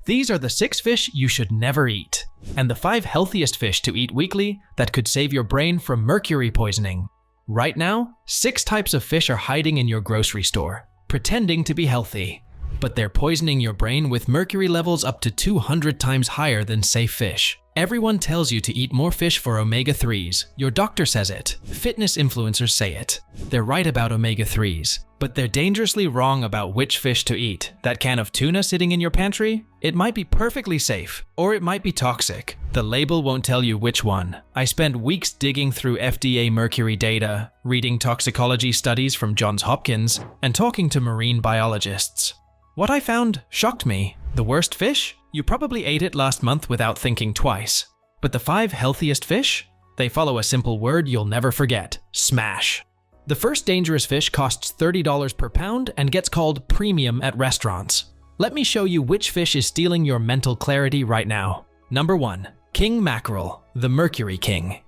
These are the 6 fish you should never eat, and the 5 healthiest fish to eat weekly that could save your brain from mercury poisoning. Right now, 6 types of fish are hiding in your grocery store, pretending to be healthy, but they're poisoning your brain with mercury levels up to 200 times higher than safe fish. Everyone tells you to eat more fish for omega-3s. Your doctor says it. Fitness influencers say it. They're right about omega-3s, but they're dangerously wrong about which fish to eat. That can of tuna sitting in your pantry? It might be perfectly safe, or it might be toxic. The label won't tell you which one. I spent weeks digging through FDA mercury data, reading toxicology studies from Johns Hopkins, and talking to marine biologists. What I found shocked me. The worst fish? You probably ate it last month without thinking twice. But the 5 healthiest fish? They follow a simple word you'll never forget: smash. The first dangerous fish costs $30 per pound and gets called premium at restaurants. Let me show you which fish is stealing your mental clarity right now. Number 1. King mackerel, the mercury king.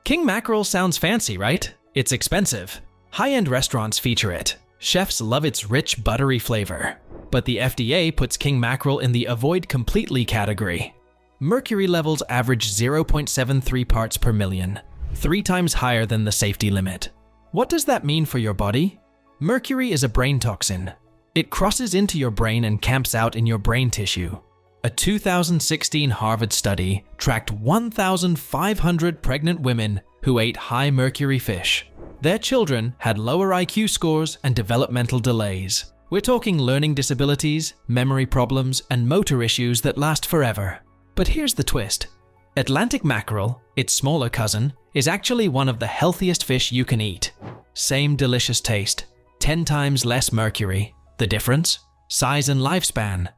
King mackerel sounds fancy, right? It's expensive. High-end restaurants feature it. Chefs love its rich, buttery flavor. But the FDA puts king mackerel in the avoid completely category. Mercury levels average 0.73 parts per million, 3 times higher than the safety limit. What does that mean for your body? Mercury is a brain toxin. It crosses into your brain and camps out in your brain tissue. A 2016 Harvard study tracked 1,500 pregnant women who ate high mercury fish. Their children had lower IQ scores and developmental delays. We're talking learning disabilities, memory problems, and motor issues that last forever. But here's the twist. Atlantic mackerel, its smaller cousin, is actually one of the healthiest fish you can eat. Same delicious taste, 10 times less mercury. The difference? Size and lifespan.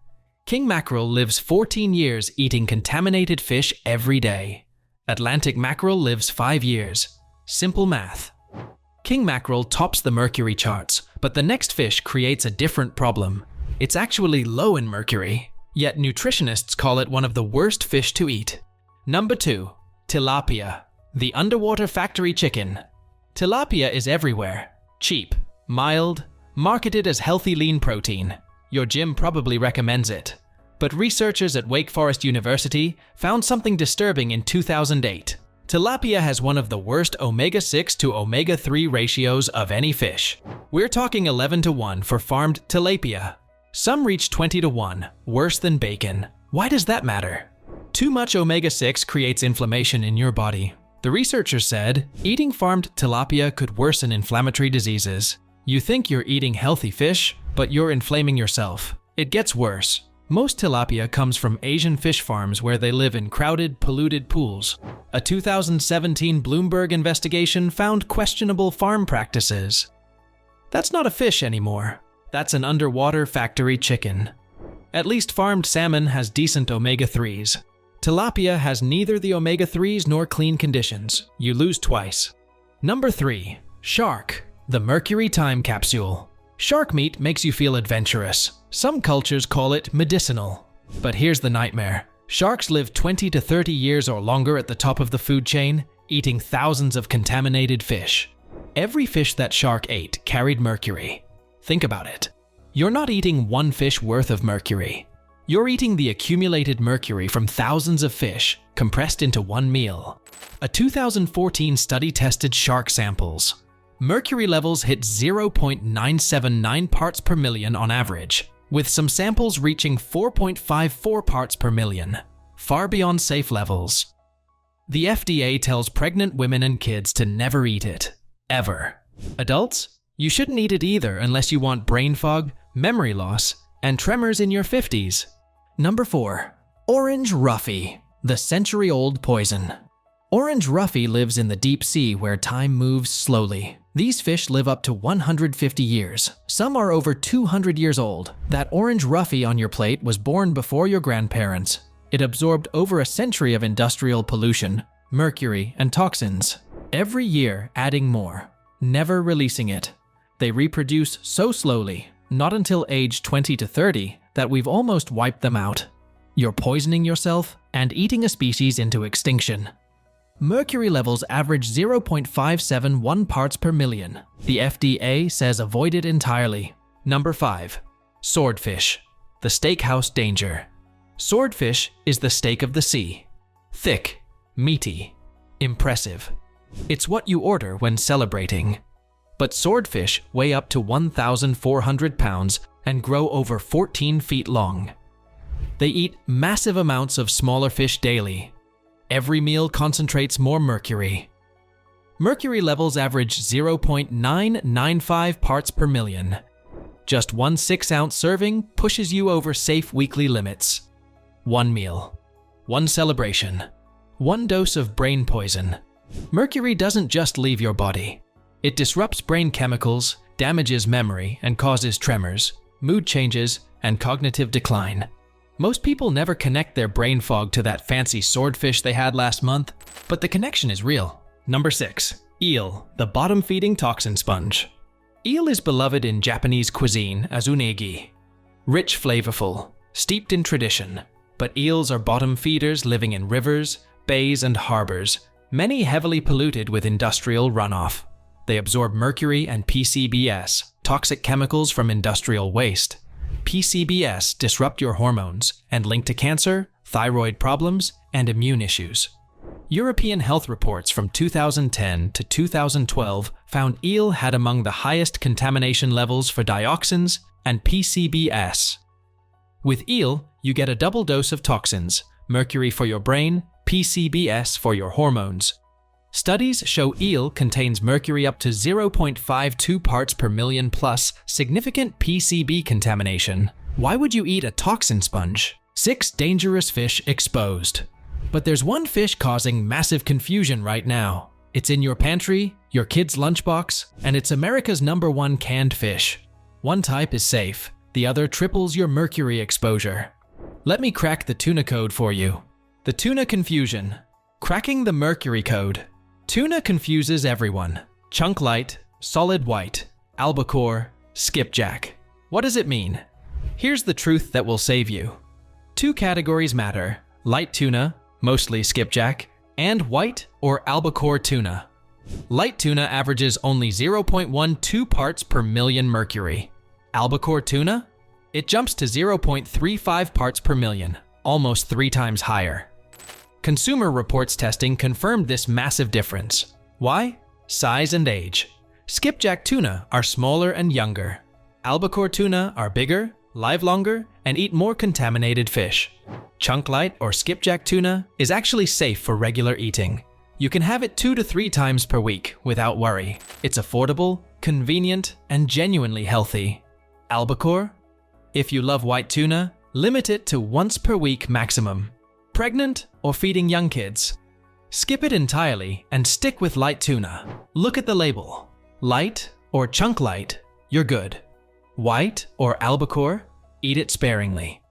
King mackerel lives 14 years eating contaminated fish every day. Atlantic mackerel lives 5 years. Simple math. King mackerel tops the mercury charts, but the next fish creates a different problem. It's actually low in mercury, yet nutritionists call it one of the worst fish to eat. Number 2. Tilapia, the underwater factory chicken. Tilapia is everywhere. Cheap, mild, marketed as healthy lean protein. Your gym probably recommends it. But researchers at Wake Forest University found something disturbing in 2008. Tilapia has one of the worst omega-6 to omega-3 ratios of any fish. We're talking 11:1 for farmed tilapia. Some reach 20:1, worse than bacon. Why does that matter? Too much omega-6 creates inflammation in your body. The researchers said eating farmed tilapia could worsen inflammatory diseases. You think you're eating healthy fish, but you're inflaming yourself. It gets worse. Most tilapia comes from Asian fish farms where they live in crowded, polluted pools. A 2017 Bloomberg investigation found questionable farm practices. That's not a fish anymore. That's an underwater factory chicken. At least farmed salmon has decent omega-3s. Tilapia has neither the omega-3s nor clean conditions. You lose twice. Number 3. Shark, the mercury time capsule. Shark meat makes you feel adventurous. Some cultures call it medicinal. But here's the nightmare. Sharks live 20 to 30 years or longer at the top of the food chain, eating thousands of contaminated fish. Every fish that shark ate carried mercury. Think about it. You're not eating one fish worth of mercury. You're eating the accumulated mercury from thousands of fish, compressed into one meal. A 2014 study tested shark samples. Mercury levels hit 0.979 parts per million on average, with some samples reaching 4.54 parts per million, far beyond safe levels. The FDA tells pregnant women and kids to never eat it, ever. Adults? You shouldn't eat it either unless you want brain fog, memory loss, and tremors in your 50s. Number 4. Orange roughy, the century-old poison. Orange roughy lives in the deep sea where time moves slowly. These fish live up to 150 years. Some are over 200 years old. That orange roughy on your plate was born before your grandparents. It absorbed over a century of industrial pollution, mercury, and toxins. Every year adding more, never releasing it. They reproduce so slowly, not until age 20 to 30, that we've almost wiped them out. You're poisoning yourself and eating a species into extinction. Mercury levels average 0.571 parts per million. The FDA says avoid it entirely. Number 5. Swordfish, the steakhouse danger. Swordfish is the steak of the sea. Thick, meaty, impressive. It's what you order when celebrating. But swordfish weigh up to 1,400 pounds and grow over 14 feet long. They eat massive amounts of smaller fish daily. Every meal concentrates more mercury. Mercury levels average 0.995 parts per million. Just one 6-ounce serving pushes you over safe weekly limits. One meal, one celebration, one dose of brain poison. Mercury doesn't just leave your body. It disrupts brain chemicals, damages memory, and causes tremors, mood changes, and cognitive decline. Most people never connect their brain fog to that fancy swordfish they had last month, but the connection is real. Number 6. Eel, the bottom-feeding toxin sponge. Eel is beloved in Japanese cuisine as unagi. Rich, flavorful, steeped in tradition. But eels are bottom feeders living in rivers, bays, and harbors, many heavily polluted with industrial runoff. They absorb mercury and PCBs, toxic chemicals from industrial waste. PCBs disrupt your hormones and link to cancer, thyroid problems, and immune issues. European health reports from 2010 to 2012 found eel had among the highest contamination levels for dioxins and PCBs. With eel, you get a double dose of toxins, mercury for your brain, PCBs for your hormones. Studies show eel contains mercury up to 0.52 parts per million plus significant PCB contamination. Why would you eat a toxin sponge? 6 dangerous fish exposed. But there's one fish causing massive confusion right now. It's in your pantry, your kid's lunchbox, and it's America's #1 canned fish. One type is safe, the other triples your mercury exposure. Let me crack the tuna code for you. The tuna confusion. Cracking the mercury code. Tuna confuses everyone. Chunk light, solid white, albacore, skipjack. What does it mean? Here's the truth that will save you. 2 categories matter: light tuna, mostly skipjack, and white or albacore tuna. Light tuna averages only 0.12 parts per million mercury. Albacore tuna? It jumps to 0.35 parts per million, almost 3 times higher. Consumer Reports testing confirmed this massive difference. Why? Size and age. Skipjack tuna are smaller and younger. Albacore tuna are bigger, live longer, and eat more contaminated fish. Chunk light or skipjack tuna is actually safe for regular eating. You can have it 2 to 3 times per week without worry. It's affordable, convenient, and genuinely healthy. Albacore? If you love white tuna, limit it to once per week maximum. Pregnant or feeding young kids? Skip it entirely and stick with light tuna. Look at the label. Light or chunk light, you're good. White or albacore, eat it sparingly.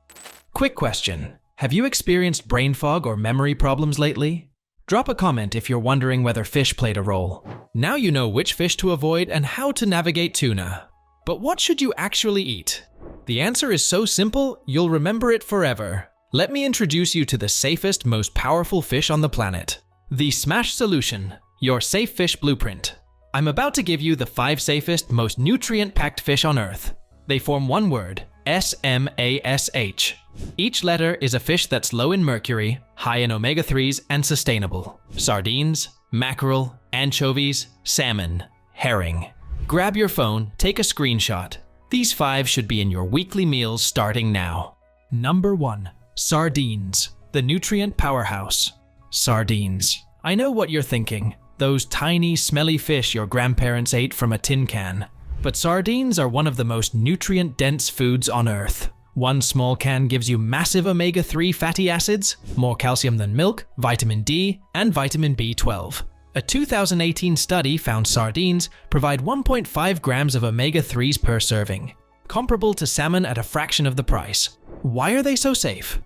Quick question. Have you experienced brain fog or memory problems lately? Drop a comment if you're wondering whether fish played a role. Now you know which fish to avoid and how to navigate tuna. But what should you actually eat? The answer is so simple, you'll remember it forever. Let me introduce you to the safest, most powerful fish on the planet. The Smash Solution, your safe fish blueprint. I'm about to give you the 5 safest, most nutrient-packed fish on Earth. They form one word, SMASH. Each letter is a fish that's low in mercury, high in omega-3s, and sustainable. Sardines, mackerel, anchovies, salmon, herring. Grab your phone, take a screenshot. These 5 should be in your weekly meals starting now. Number 1. Sardines, the nutrient powerhouse. Sardines. I know what you're thinking. Those tiny, smelly fish your grandparents ate from a tin can. But sardines are one of the most nutrient-dense foods on Earth. One small can gives you massive omega-3 fatty acids, more calcium than milk, vitamin D, and vitamin B12. A 2018 study found sardines provide 1.5 grams of omega-3s per serving, comparable to salmon at a fraction of the price. Why are they so safe?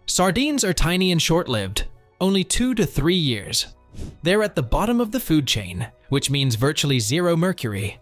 Sardines are tiny and short-lived, only 2 to 3 years. They're at the bottom of the food chain, which means virtually 0 mercury.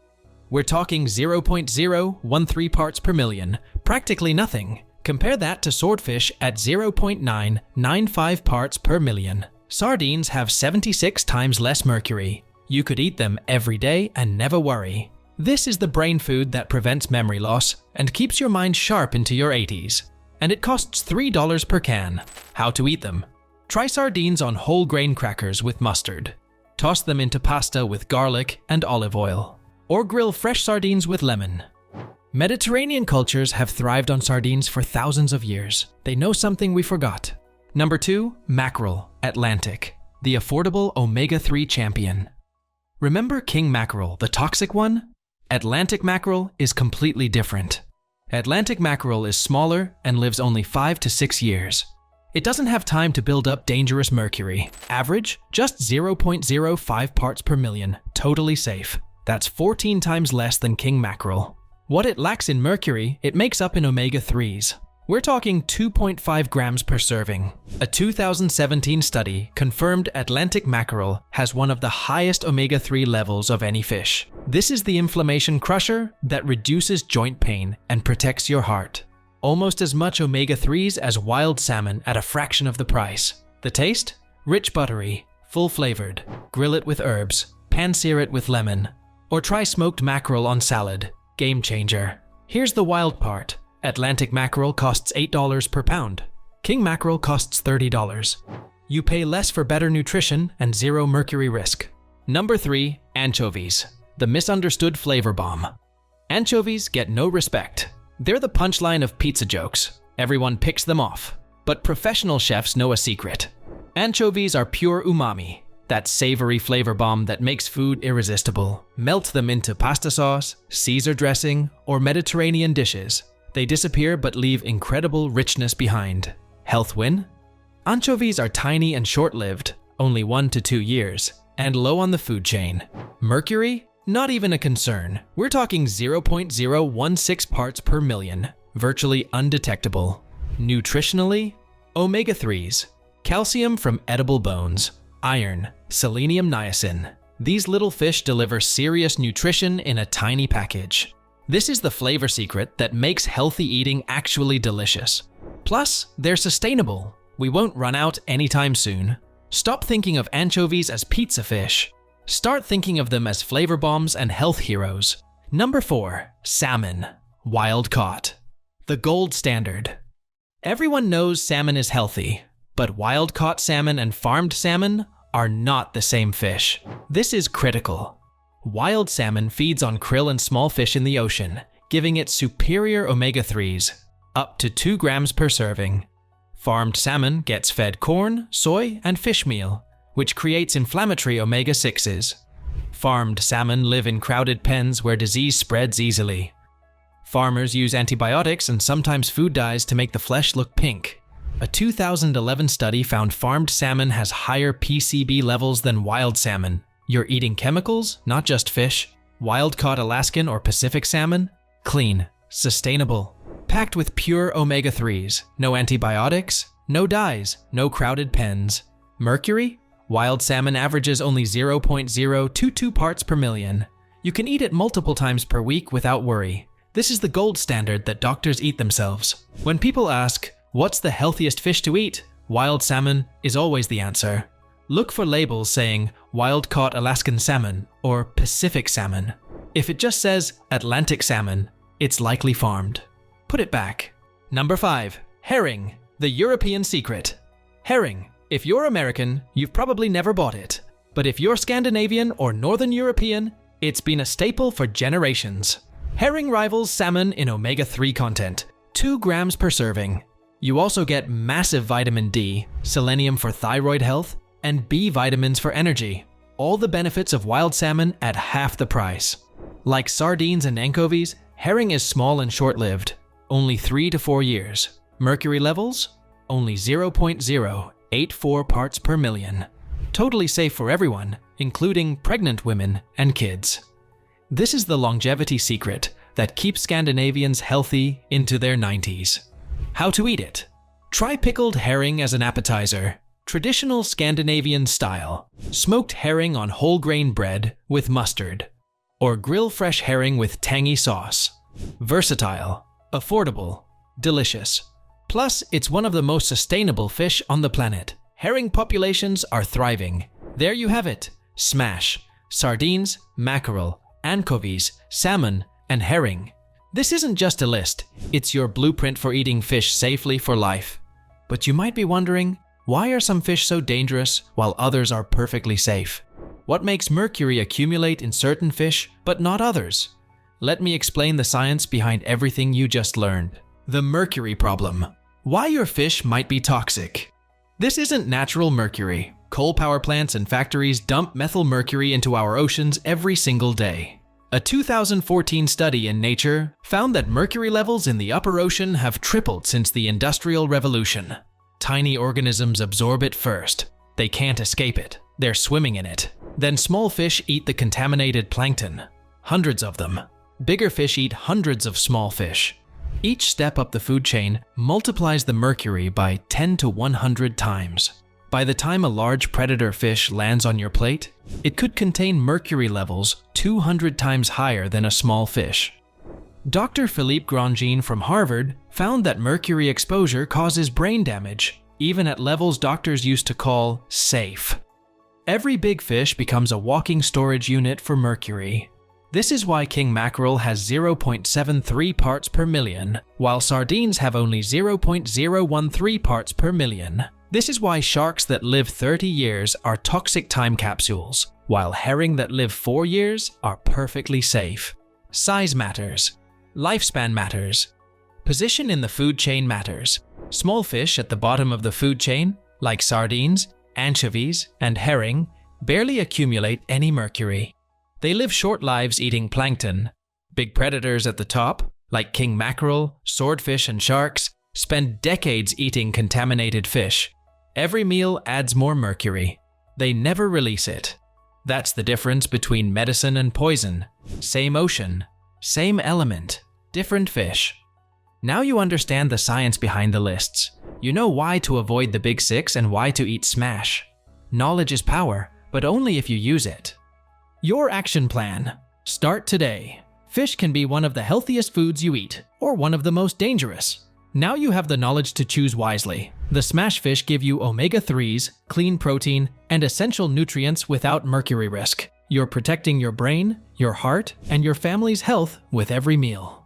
We're talking 0.013 parts per million, practically nothing. Compare that to swordfish at 0.995 parts per million. Sardines have 76 times less mercury. You could eat them every day and never worry. This is the brain food that prevents memory loss and keeps your mind sharp into your 80s. and it costs $3 per can. How to eat them? Try sardines on whole grain crackers with mustard. Toss them into pasta with garlic and olive oil. Or grill fresh sardines with lemon. Mediterranean cultures have thrived on sardines for thousands of years. They know something we forgot. Number 2, mackerel, Atlantic, the affordable omega-3 champion. Remember king mackerel, the toxic one? Atlantic mackerel is completely different. Atlantic mackerel is smaller and lives only 5 to 6 years. It doesn't have time to build up dangerous mercury. Average, just 0.05 parts per million, totally safe. That's 14 times less than king mackerel. What it lacks in mercury, it makes up in omega-3s. We're talking 2.5 grams per serving. A 2017 study confirmed Atlantic mackerel has one of the highest omega-3 levels of any fish. This is the inflammation crusher that reduces joint pain and protects your heart. Almost as much omega-3s as wild salmon at a fraction of the price. The taste? Rich buttery, full flavored. Grill it with herbs, pan-sear it with lemon. Or try smoked mackerel on salad. Game changer. Here's the wild part. Atlantic mackerel costs $8 per pound. King mackerel costs $30. You pay less for better nutrition and zero mercury risk. Number 3, anchovies, the misunderstood flavor bomb. Anchovies get no respect. They're the punchline of pizza jokes. Everyone picks them off. But professional chefs know a secret. Anchovies are pure umami, that savory flavor bomb that makes food irresistible. Melt them into pasta sauce, Caesar dressing, or Mediterranean dishes. They disappear but leave incredible richness behind. Health win? Anchovies are tiny and short-lived, only 1 to 2 years, and low on the food chain. Mercury? Not even a concern. We're talking 0.016 parts per million, virtually undetectable. Nutritionally? Omega-3s, calcium from edible bones, iron, selenium, niacin. These little fish deliver serious nutrition in a tiny package. This is the flavor secret that makes healthy eating actually delicious. Plus, they're sustainable. We won't run out anytime soon. Stop thinking of anchovies as pizza fish. Start thinking of them as flavor bombs and health heroes. Number 4, salmon, wild caught. The gold standard. Everyone knows salmon is healthy, but wild caught salmon and farmed salmon are not the same fish. This is critical. Wild salmon feeds on krill and small fish in the ocean, giving it superior omega-3s, up to 2 grams per serving. Farmed salmon gets fed corn, soy, and fish meal, which creates inflammatory omega-6s. Farmed salmon live in crowded pens where disease spreads easily. Farmers use antibiotics and sometimes food dyes to make the flesh look pink. A 2011 study found farmed salmon has higher PCB levels than wild salmon. You're eating chemicals, not just fish. Wild-caught Alaskan or Pacific salmon? Clean, sustainable, packed with pure omega-3s. No antibiotics, no dyes, no crowded pens. Mercury? Wild salmon averages only 0.022 parts per million. You can eat it multiple times per week without worry. This is the gold standard that doctors eat themselves. When people ask, what's the healthiest fish to eat? Wild salmon is always the answer. Look for labels saying wild-caught Alaskan salmon or Pacific salmon. If it just says Atlantic salmon, it's likely farmed. Put it back. Number 5, herring, the European secret. Herring. If you're American, you've probably never bought it. But if you're Scandinavian or Northern European, it's been a staple for generations. Herring rivals salmon in omega-3 content, 2 grams per serving. You also get massive vitamin D, selenium for thyroid health, and B vitamins for energy. All the benefits of wild salmon at half the price. Like sardines and anchovies, herring is small and short-lived, only 3 to 4 years. Mercury levels? Only 0.084 parts per million. Totally safe for everyone, including pregnant women and kids. This is the longevity secret that keeps Scandinavians healthy into their 90s. How to eat it? Try pickled herring as an appetizer. Traditional Scandinavian style. Smoked herring on whole grain bread with mustard. Or grill fresh herring with tangy sauce. Versatile, affordable, delicious. Plus, it's one of the most sustainable fish on the planet. Herring populations are thriving. There you have it. Smash. Sardines, mackerel, anchovies, salmon, and herring. This isn't just a list, it's your blueprint for eating fish safely for life. But you might be wondering, why are some fish so dangerous while others are perfectly safe? What makes mercury accumulate in certain fish but not others? Let me explain the science behind everything you just learned. The mercury problem. Why your fish might be toxic. This isn't natural mercury. Coal power plants and factories dump methyl mercury into our oceans every single day. A 2014 study in Nature found that mercury levels in the upper ocean have tripled since the Industrial Revolution. Tiny organisms absorb it first. They can't escape it. They're swimming in it. Then small fish eat the contaminated plankton. Hundreds of them. Bigger fish eat hundreds of small fish. Each step up the food chain multiplies the mercury by 10 to 100 times. By the time a large predator fish lands on your plate, it could contain mercury levels 200 times higher than a small fish. Dr. Philippe Grandjean from Harvard found that mercury exposure causes brain damage, even at levels doctors used to call safe. Every big fish becomes a walking storage unit for mercury. This is why king mackerel has 0.73 parts per million, while sardines have only 0.013 parts per million. This is why sharks that live 30 years are toxic time capsules, while herring that live 4 years are perfectly safe. Size matters. Lifespan matters. Position in the food chain matters. Small fish at the bottom of the food chain, like sardines, anchovies, and herring, barely accumulate any mercury. They live short lives eating plankton. Big predators at the top, like king mackerel, swordfish, and sharks, spend decades eating contaminated fish. Every meal adds more mercury. They never release it. That's the difference between medicine and poison. Same ocean, same element, different fish. Now you understand the science behind the lists. You know why to avoid the big six and why to eat smash. Knowledge is power, but only if you use it. Your action plan. Start today. Fish can be one of the healthiest foods you eat, or one of the most dangerous. Now you have the knowledge to choose wisely. The smash fish give you omega-3s, clean protein, and essential nutrients without mercury risk. You're protecting your brain, your heart, and your family's health with every meal.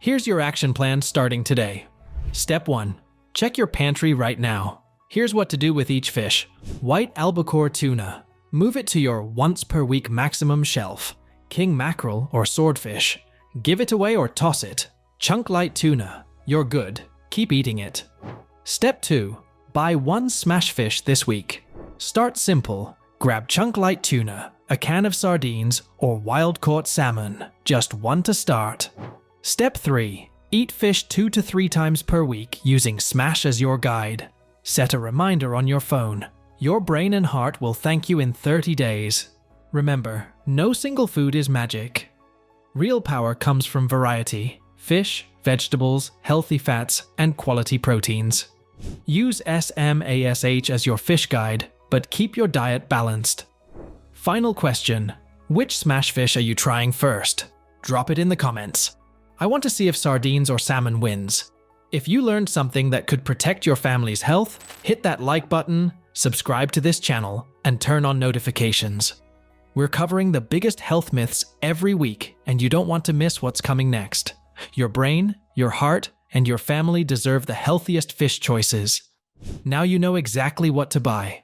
Here's your action plan starting today. Step 1. Check your pantry right now. Here's what to do with each fish. White albacore tuna. Move it to your once per week maximum shelf. King mackerel or swordfish. Give it away or toss it. Chunk light tuna. You're good. Keep eating it. Step 2. Buy 1 smash fish this week. Start simple. Grab chunk light tuna, a can of sardines, or wild caught salmon. Just 1 to start. Step 3. Eat fish 2 to 3 times per week using Smash as your guide. Set a reminder on your phone. Your brain and heart will thank you in 30 days. Remember, no single food is magic. Real power comes from variety. Fish, vegetables, healthy fats, and quality proteins. Use SMASH as your fish guide, but keep your diet balanced. Final question. Which smash fish are you trying first? Drop it in the comments. I want to see if sardines or salmon wins. If you learned something that could protect your family's health, hit that like button, subscribe to this channel, and turn on notifications. We're covering the biggest health myths every week, and you don't want to miss what's coming next. Your brain, your heart, and your family deserve the healthiest fish choices. Now you know exactly what to buy.